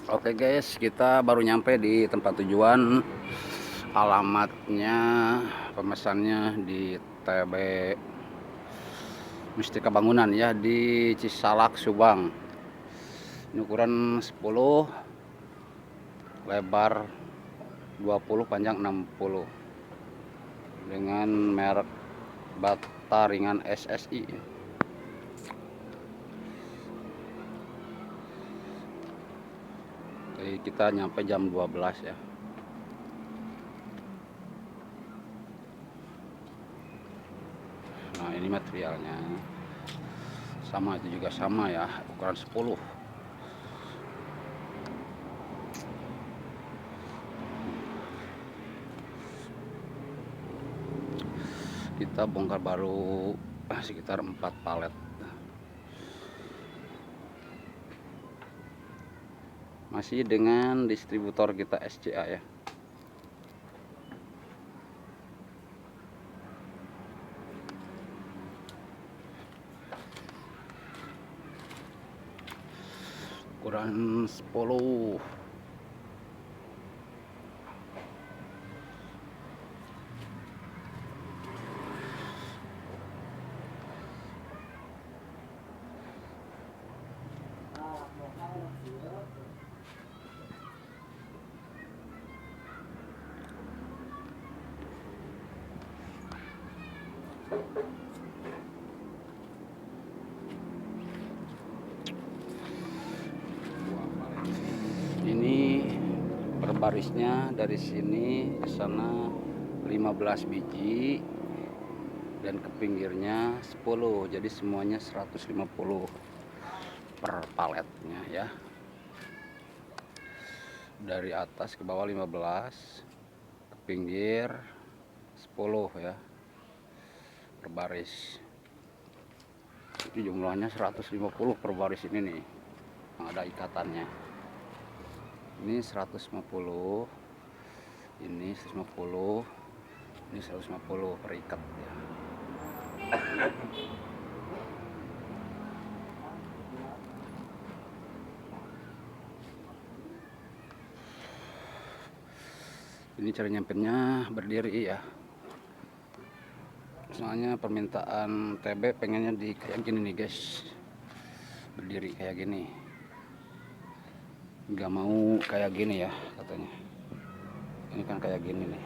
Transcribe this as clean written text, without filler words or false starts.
Oke guys, kita baru nyampe di tempat tujuan. Alamatnya, pemesannya di TB Mustika Bangunan ya, di Cisalak, Subang. Ini ukuran 10, lebar 20, panjang 60. Dengan merek bata ringan SSI. Jadi kita nyampe jam 12 ya. Nah, ini materialnya. Sama, itu juga sama ya, ukuran 10. Kita bongkar baru sekitar 4 palet. Masih dengan distributor kita SCA ya. Ukuran 10. Ini per barisnya dari sini ke sana 15 biji dan ke pinggirnya 10, jadi semuanya 150 per paletnya ya. Dari atas ke bawah 15, ke pinggir 10 ya per baris. Itu jumlahnya 150 per baris ini nih, yang ada ikatannya. Ini 150, ini 150, ini 150 per ikat ya. Ini cara nyampinnya berdiri ya. Soalnya permintaan TB pengennya di kayak gini nih guys, berdiri kayak gini, nggak mau kayak gini ya katanya. Ini kan kayak gini nih.